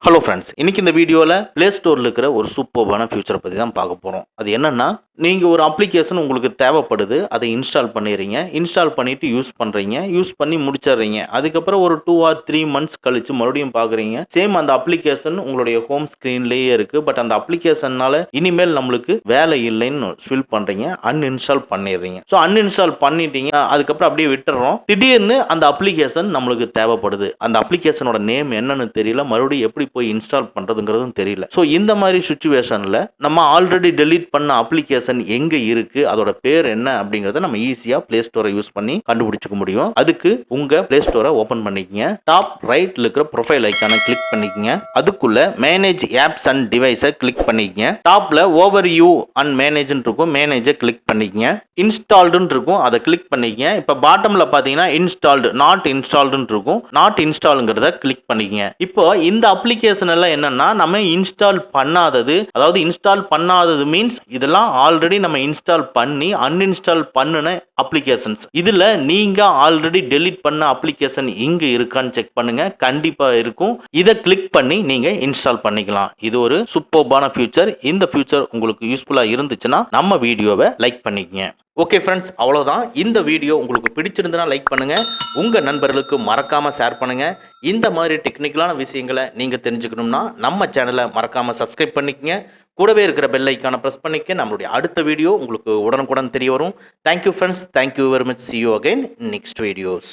Hello friends, இன்னைக்கு இந்த வீடியோவில் ப்ளே ஸ்டோரில் இருக்கிற ஒரு சூப்பர்பான ஃபியூச்சரை பற்றி தான் பார்க்க போகிறோம். அது என்னென்னா, நீங்கள் ஒரு அப்ளிகேஷன் உங்களுக்கு தேவைப்படுது, அதை இன்ஸ்டால் பண்ணிடுறீங்க. இன்ஸ்டால் பண்ணிவிட்டு யூஸ் பண்ணுறீங்க, யூஸ் பண்ணி முடிச்சிடுறீங்க. அதுக்கப்புறம் ஒரு 2 or 3 months கழித்து மறுபடியும் பார்க்குறீங்க. சேம் அந்த அப்ளிகேஷன் உங்களுடைய ஹோம் ஸ்க்ரீன்லேயே இருக்குது. பட் அந்த அப்ளிகேஷனால் இனிமேல் நம்மளுக்கு வேலை இல்லைன்னு ஃபீல் பண்ணுறீங்க. அன்இன்ஸ்டால் பண்ணிடுறீங்க. ஸோ அன்இன்ஸ்டால் பண்ணிட்டீங்க, அதுக்கப்புறம் அப்படியே விட்டுறோம். திடீர்னு அந்த அப்ளிகேஷன் நம்மளுக்கு தேவைப்படுது. அந்த அப்ளிகேஷனோட நேம் என்னன்னு தெரியல, மறுபடியும் எப்படி போய் இன்ஸ்டால் பண்றதுங்கிறதும் தெரியல. ஸோ இந்த மாதிரி சுச்சுவேஷன்ல நம்ம ஆல்ரெடி டெலீட் பண்ண அப்ளிகேஷன் எங்க இருக்கு, அதோட பேர் என்ன அப்படிங்கறத நம்ம ஈஸியா பிளே ஸ்டோரை யூஸ் பண்ணி கண்டுபிடிச்சுக்க முடியும். அதுக்கு உங்க பிளே ஸ்டோரை ஓபன் பண்ணிக்கங்க. டாப் ரைட்ல இருக்கிற ப்ரொஃபைல் ஐக்கானை கிளிக் பண்ணிக்கங்க. அதுக்குள்ள மேனேஜ் ஆப்ஸ் அண்ட் டிவைஸை கிளிக் பண்ணிக்கங்க. டாப்ல ஓவர் யூ அண்ட் மேனேஜ் இருக்கும், மேனேஜை கிளிக் பண்ணிக்கங்க. இன்ஸ்டால்டுன்னு இருக்கும், அதை கிளிக் பண்ணிக்கங்க. இப்ப பாட்டம்ல பாத்தீங்கன்னா இன்ஸ்டால்டு நாட் இன்ஸ்டால்டுன்னு இருக்கும், நாட் இன்ஸ்டாலுங்கிறத கிளிக் பண்ணிக்கங்க. இப்போ இந்த அப்ளிகேஷன் எல்லாம் என்னன்னா நம்ம இன்ஸ்டால் பண்ணாதது, அதாவது இன்ஸ்டால் பண்ணாதது மீன்ஸ் இதெல்லாம் ஆல்ரெடி நம்ம இன்ஸ்டால் பண்ணி அன்இன்ஸ்டால் பண்ணின அப்ளிகேஷன்ஸ். இதுல நீங்க ஆல்ரெடி டெலீட் பண்ண அப்ளிகேஷன் இங்க இருக்கான்னு செக் பண்ணுங்க, கண்டிப்பா இருக்கும். இதை கிளிக் பண்ணி நீங்க இன்ஸ்டால் பண்ணிக்கலாம். இது ஒரு சூப்பர்பான ஃபியூச்சர். இந்த ஃபியூச்சர் உங்களுக்கு யூஸ்ஃபுல்லா இருந்துச்சுன்னா நம்ம வீடியோவை லைக் பண்ணிக்கங்க. ஓகே ஃப்ரெண்ட்ஸ், அவ்வளோதான். இந்த வீடியோ உங்களுக்கு பிடிச்சிருந்துன்னா லைக் பண்ணுங்கள், உங்கள் நண்பர்களுக்கு மறக்காமல் ஷேர் பண்ணுங்கள். இந்த மாதிரி டெக்னிக்கலான விஷயங்களை நீங்கள் தெரிஞ்சுக்கணும்னா நம்ம சேனலை மறக்காமல் சப்ஸ்கிரைப் பண்ணிக்கங்க. கூடவே இருக்கிற பெல் ஐக்கானை ப்ரெஸ் பண்ணிக்க. நம்மளுடைய அடுத்த வீடியோ உங்களுக்கு உடனுக்குடன் தெரிய வரும். Thank you friends, thank you very much. see you again next videos.